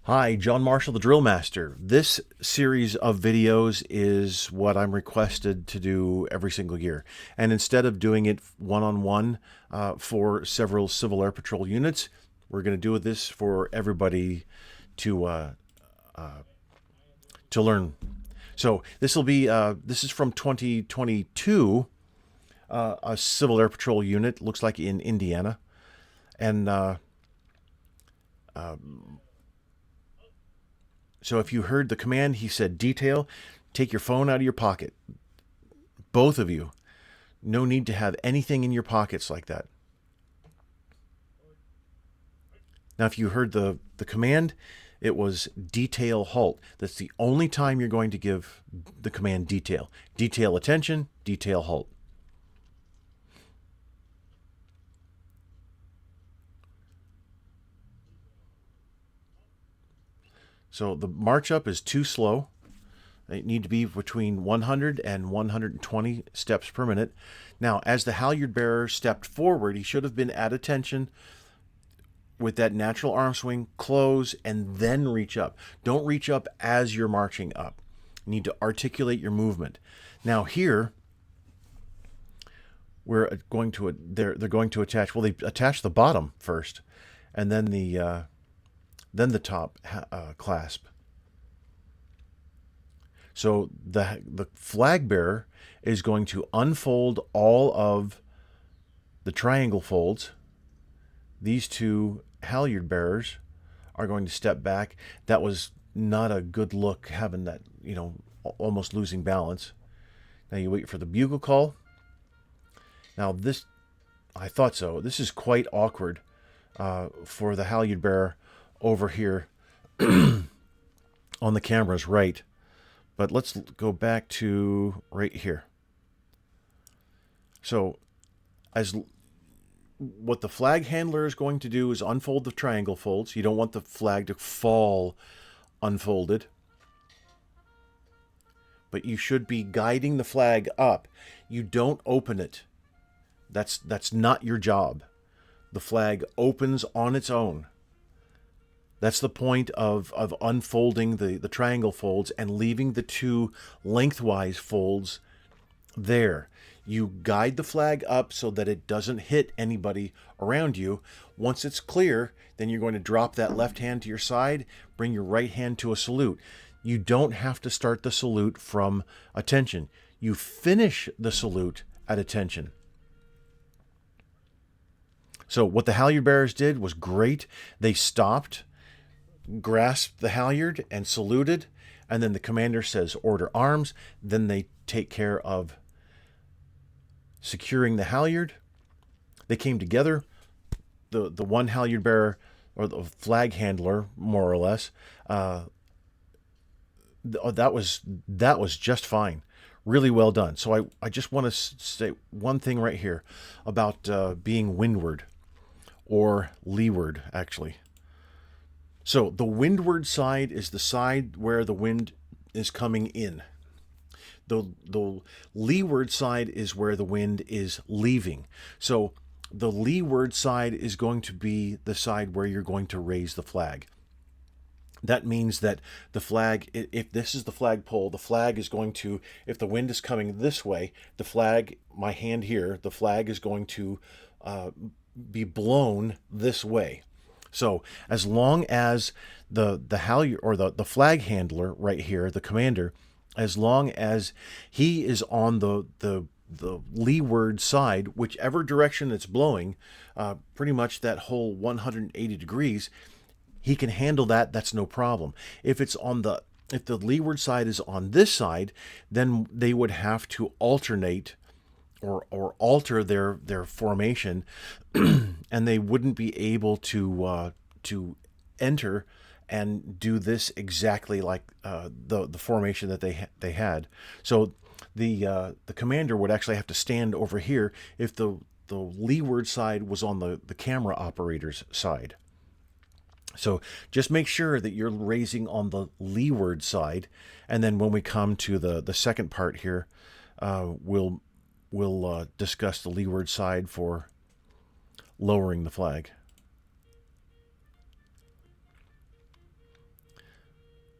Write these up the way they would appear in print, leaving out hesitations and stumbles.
Hi, John Marshall, the DrillMaster. This series of videos is what I'm requested to do every single year. And instead of doing it one-on-one for several Civil Air Patrol units, we're going to do this for everybody to learn. So this will be this is from 2022, a Civil Air Patrol unit, looks like in Indiana, and so if you heard the command, he said, detail, take your phone out of your pocket. Both of you. No need to have anything in your pockets like that. Now, if you heard the command, it was detail halt. That's the only time you're going to give the command detail. Detail attention, detail halt. So the march up is too slow. They need to be between 100 and 120 steps per minute. Now, as the halyard bearer stepped forward, he should have been at attention with that natural arm swing, close, and then reach up. Don't reach up as you're marching up. You need to articulate your movement. Now here, we're going to they're going to attach. Well, they attach the bottom first, and then the top clasp. So the flag bearer is going to unfold all of the triangle folds. These two halyard bearers are going to step back. That was not a good look, having that, almost losing balance. Now you wait for the bugle call. Now this, I thought so. This is quite awkward for the halyard bearer over here on the camera's right. But let's go back to right here. So what the flag handler is going to do is unfold the triangle folds. You don't want the flag to fall unfolded. But you should be guiding the flag up. You don't open it. That's not your job. The flag opens on its own. That's the point of unfolding the triangle folds and leaving the two lengthwise folds there. You guide the flag up so that it doesn't hit anybody around you. Once it's clear, then you're going to drop that left hand to your side, bring your right hand to a salute. You don't have to start the salute from attention. You finish the salute at attention. So what the halyard bearers did was great. They stopped, grasped the halyard and saluted, and then the commander says order arms. Then they take care of securing the halyard. They came together. The one halyard bearer, or the flag handler, more or less, that was just fine. Really well done. So I just want to say one thing right here about being windward, or leeward, actually. So the windward side is the side where the wind is coming in. The leeward side is where the wind is leaving. So the leeward side is going to be the side where you're going to raise the flag. That means that the flag, if this is the flag pole, the flag is going to, if the wind is coming this way, the flag, my hand here, the flag is going to be blown this way. So as long as the halyard, or the flag handler right here, the commander, as long as he is on the leeward side, whichever direction it's blowing, pretty much that whole 180 degrees, he can handle that. That's no problem. If the leeward side is on this side, then they would have to alternate or alter their formation, and they wouldn't be able to enter and do this exactly like the formation that they had. So the commander would actually have to stand over here if the leeward side was on the camera operator's side. So just make sure that you're raising on the leeward side, and then when we come to the second part here, we'll discuss the leeward side for lowering the flag.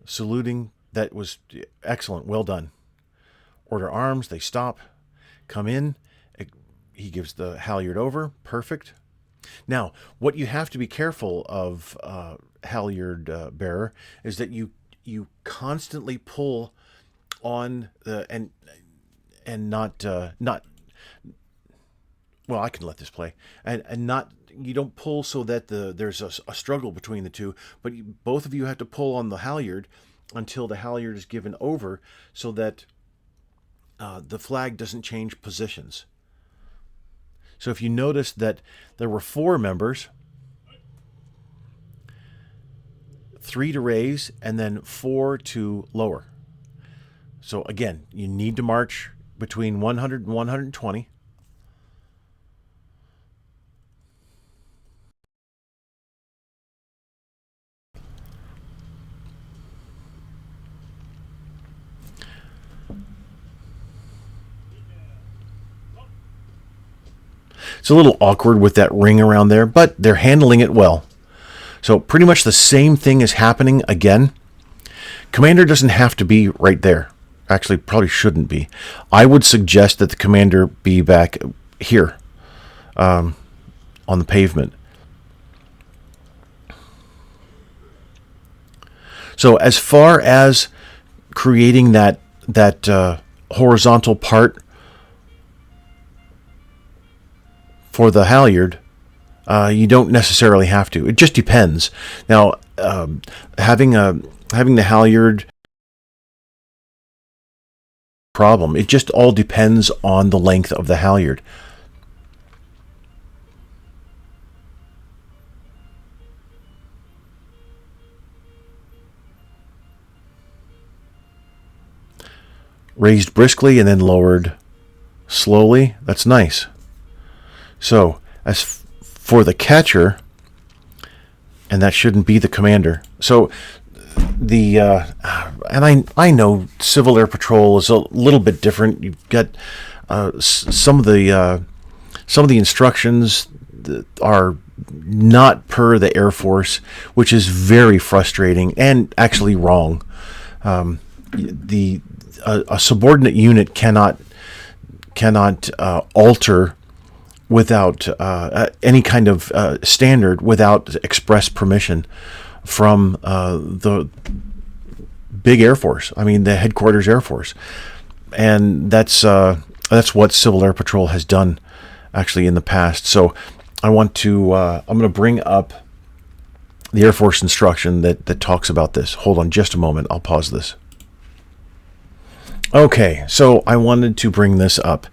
saluting. That was excellent. Well done. Order arms. They stop. Come in. He gives the halyard over. Perfect. Now, what you have to be careful of, halyard bearer, is that you constantly pull on the and not well, I can let this play, and not, you don't pull so that there's a struggle between the two, but both of you have to pull on the halyard until the halyard is given over, so that the flag doesn't change positions. So if you notice that there were 4 members, 3 to raise, and then 4 to lower. So again, you need to march between 100 and 120. It's a little awkward with that ring around there, but they're handling it well. So pretty much the same thing is happening again. Commander doesn't have to be right there. Actually, probably shouldn't be. I would suggest that the commander be back here, on the pavement. So as far as creating that horizontal part for the halyard, you don't necessarily have to. It just depends. Now, having the halyard problem, it just all depends on the length of the halyard. Raised briskly and then lowered slowly. That's nice. So, as for the catcher, and that shouldn't be the commander. So, and I know Civil Air Patrol is a little bit different. You've got some of the instructions that are not per the Air Force, which is very frustrating and actually wrong. A subordinate unit cannot alter without any kind of standard without express permission from the big Air Force. I mean, the headquarters Air Force, and that's what Civil Air Patrol has done actually in the past. So I want to I'm going to bring up the Air Force instruction that talks about this. Hold on just a moment. I'll pause this. Okay, so I wanted to bring this up.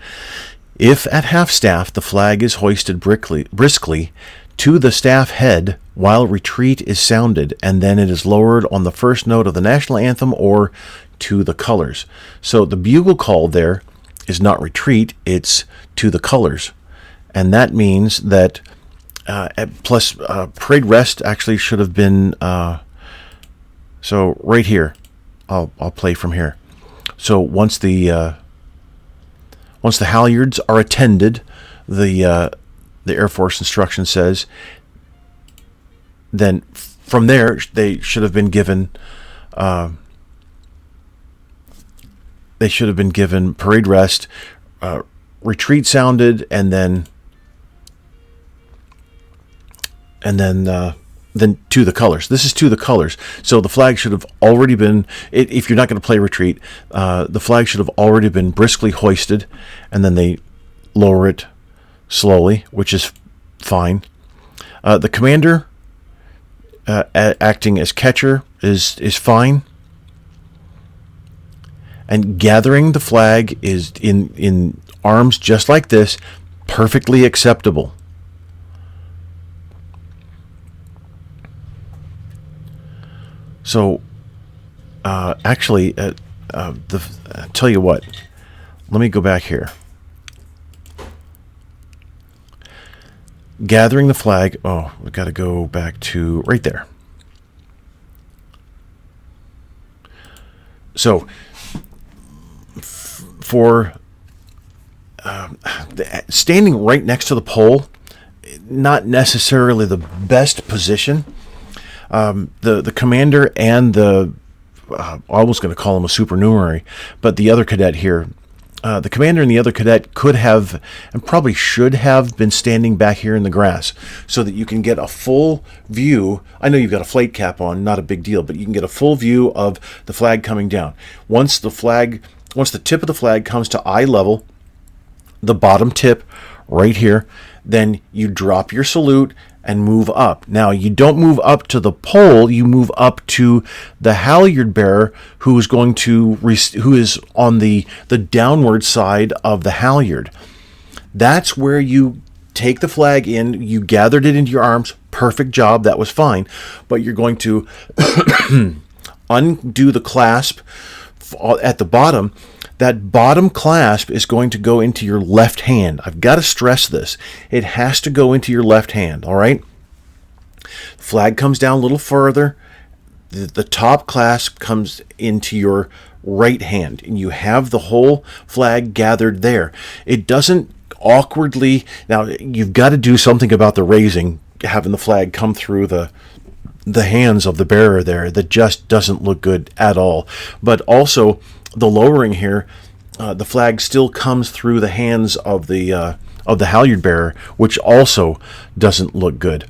If at half-staff the flag is hoisted briskly to the staff head while retreat is sounded, and then it is lowered on the first note of the national anthem or to the colors. So the bugle call there is not retreat, it's to the colors. And that means that plus parade rest actually should have been so right here. I'll play from here. So once the halyards are attended, the Air Force instruction says, then from there they should have been given parade rest, retreat sounded, and then to the colors. This is to the colors. So the flag should have already been, if you're not going to play retreat, the flag should have already been briskly hoisted, and then they lower it slowly, which is fine. The commander acting as catcher is fine. And gathering the flag is in arms just like this, perfectly acceptable. So, actually, tell you what, let me go back here. Gathering the flag, we've got to go back to right there. So, for standing right next to the pole, not necessarily the best position. The commander and the I was going to call him a supernumerary, but the other cadet here, the commander and the other cadet could have, and probably should have, been standing back here in the grass so that you can get a full view. I know you've got a flake cap on, not a big deal, but you can get a full view of the flag coming down. Once the tip of the flag comes to eye level, the bottom tip right here, then you drop your salute and move up. Now, you don't move up to the pole, you move up to the halyard bearer who is on the downward side of the halyard. That's where you take the flag in, you gathered it into your arms, perfect job, that was fine, but you're going to undo the clasp at the bottom. That bottom clasp is going to go into your left hand. I've got to stress this. It has to go into your left hand, all right? Flag comes down a little further. The top clasp comes into your right hand, and you have the whole flag gathered there. It doesn't awkwardly... Now, you've got to do something about the raising, having the flag come through the hands of the bearer there. That just doesn't look good at all. But also, the lowering here, the flag still comes through the hands of the halyard bearer, which also doesn't look good.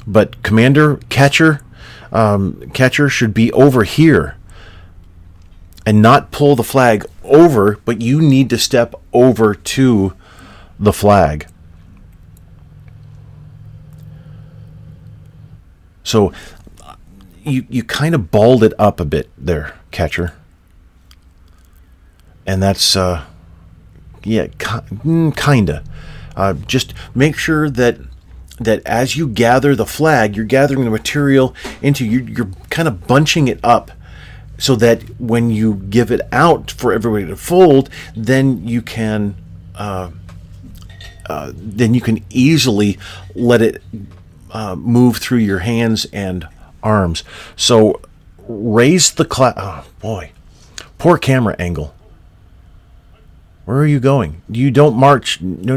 But catcher should be over here and not pull the flag over, but you need to step over to the flag. So you kind of balled it up a bit there, catcher. And that's, kinda. Just make sure that as you gather the flag, you're gathering the material into, you're kind of bunching it up so that when you give it out for everybody to fold, then you can easily let it move through your hands and arms. So raise the oh boy, poor camera angle. Where are you going? You don't march. No.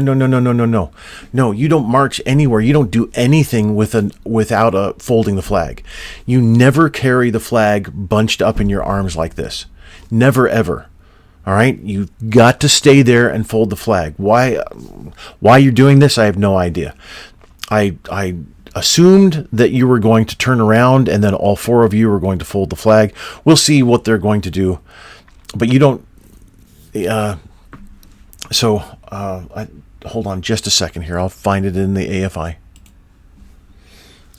No, you don't march anywhere. You don't do anything without folding the flag. You never carry the flag bunched up in your arms like this. Never, ever. All right? You've got to stay there and fold the flag. Why you're doing this, I have no idea. I assumed that you were going to turn around and then all four of you were going to fold the flag. We'll see what they're going to do. But you don't... hold on just a second here. I'll find it in the AFI.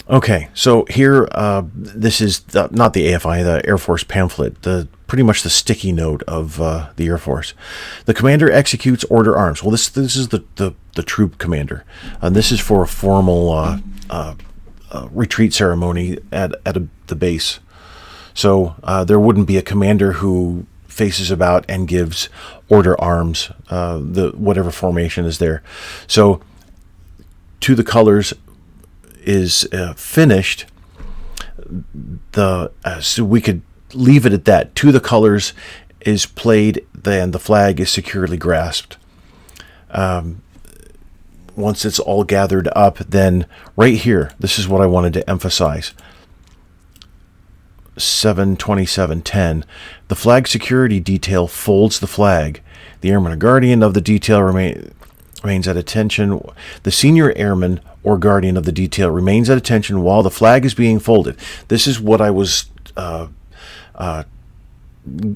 Okay, so here, this is not the AFI, the Air Force pamphlet, pretty much the sticky note of the Air Force. The commander executes order arms. Well, this is the troop commander. This is for a formal retreat ceremony at the base. So there wouldn't be a commander who faces about and gives order arms, whatever formation is there. So to the colors is finished. So we could leave it at that. To the colors is played, then the flag is securely grasped. Once it's all gathered up, then right here, this is what I wanted to emphasize. 72710. The flag security detail folds the flag. The airman or guardian of the detail remains at attention. The senior airman or guardian of the detail remains at attention while the flag is being folded. This is what I was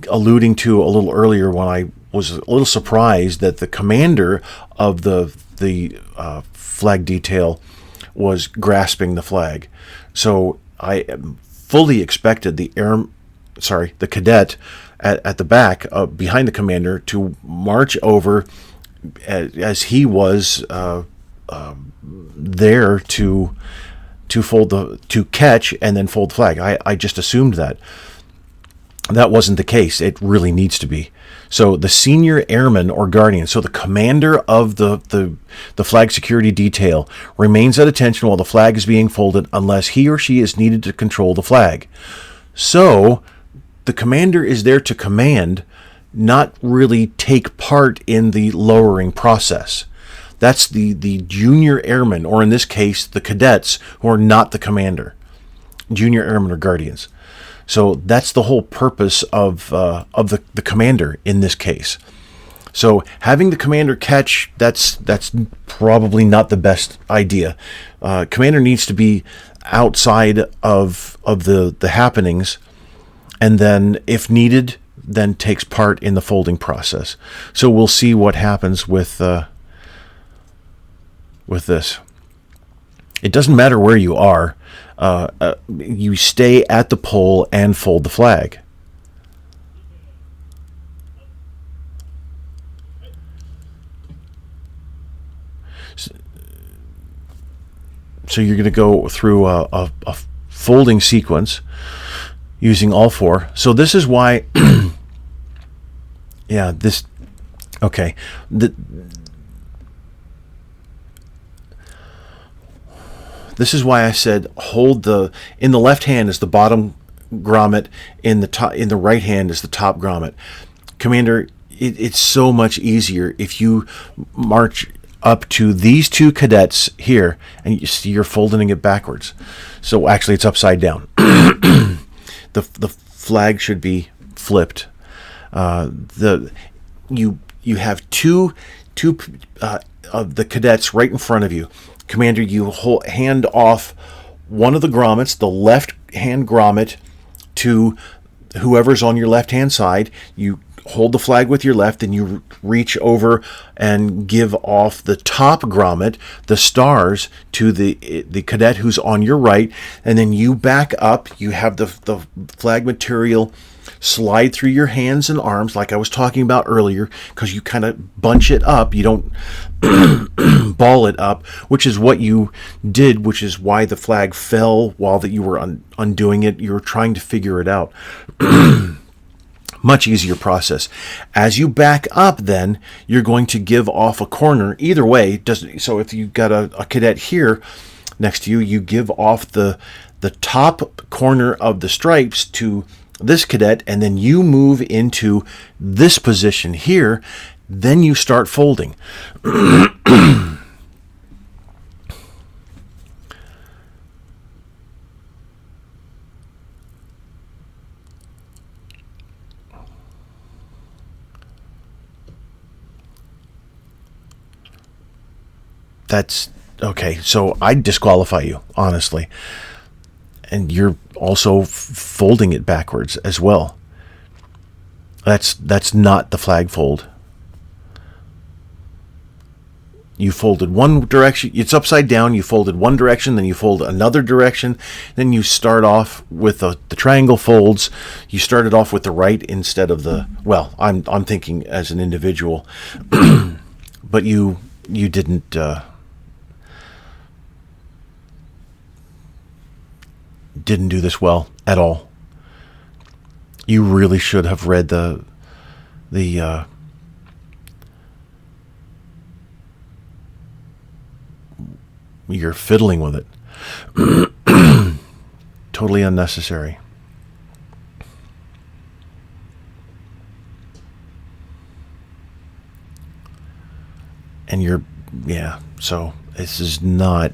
alluding to a little earlier when I was a little surprised that the commander of the flag detail was grasping the flag. So I fully expected the cadet at the back behind the commander to march over as he was there to catch and then fold the flag. I just assumed that. That wasn't the case. It really needs to be. So the senior airman or guardian, so the commander of the flag security detail, remains at attention while the flag is being folded unless he or she is needed to control the flag. So the commander is there to command, not really take part in the lowering process. That's the junior airman, or in this case, the cadets who are not the commander, junior airmen or guardians. So that's the whole purpose of the commander in this case. So having the commander catch, that's probably not the best idea. Commander needs to be outside of the happenings, and then if needed, then takes part in the folding process. So we'll see what happens with this. It doesn't matter where you are. You stay at the pole and fold the flag. So you're going to go through a folding sequence using all four. So this is why, yeah, this, okay. This is why I said hold in the left hand is the bottom grommet, in the right hand is the top grommet. Commander, it's so much easier if you march up to these two cadets here, and you see you're folding it backwards. So actually, it's upside down. The flag should be flipped. You have two of the cadets right in front of you. Commander, you hand off one of the grommets, the left hand grommet, to whoever's on your left hand side. You hold the flag with your left, and you reach over and give off the top grommet, the stars, to the cadet who's on your right, and then you back up. You have the flag material slide through your hands and arms like I was talking about earlier, because you kind of bunch it up. You don't ball it up, which is what you did, which is why the flag fell while that you were undoing it. You were trying to figure it out. Much easier process. As you back up, then you're going to give off a corner. Either way, so if you've got a cadet here next to you, you give off the top corner of the stripes to this cadet, and then you move into this position here. Then you start folding. That's okay. So I'd disqualify you, honestly. And you're also folding it backwards as well. That's not the flag fold. You folded one direction. It's upside down. You folded one direction, then you fold another direction. Then you start off with the triangle folds. You started off with the right instead of the. Well, I'm thinking as an individual, but you didn't. Didn't do this well at all. You really should have read you're fiddling with it. Totally unnecessary. And so this is not.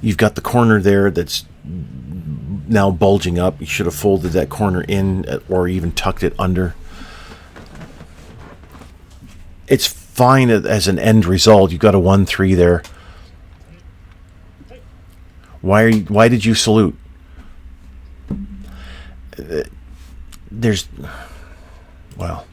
You've got the corner there that's now bulging up. You should have folded that corner in, or even tucked it under. It's fine as an end result. You've got a 1-3 there. Why did you salute? Well.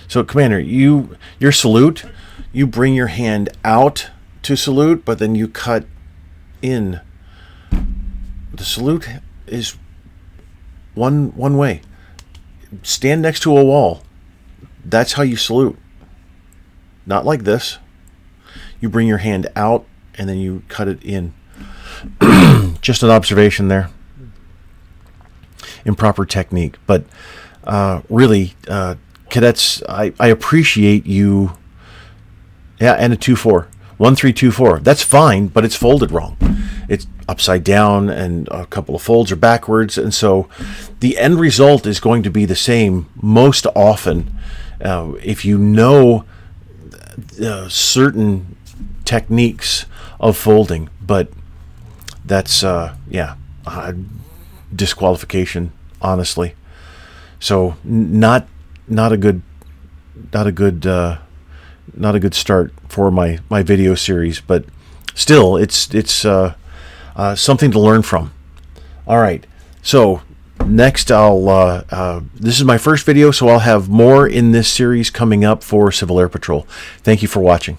So, Commander, your salute, you bring your hand out to salute, but then you cut in. The salute is one way. Stand next to a wall. That's how you salute. Not like this. You bring your hand out and then you cut it in. Just an observation there. Improper technique. But really, cadets, I appreciate you. Yeah, and a 2-4. 1324. That's fine, but it's folded wrong. It's upside down, and a couple of folds are backwards, and so the end result is going to be the same most often if you know certain techniques of folding. But that's disqualification, honestly. So not a good start for my video series, but still it's something to learn from. All right, so next this is my first video, so I'll have more in this series coming up for Civil Air Patrol. Thank you for watching.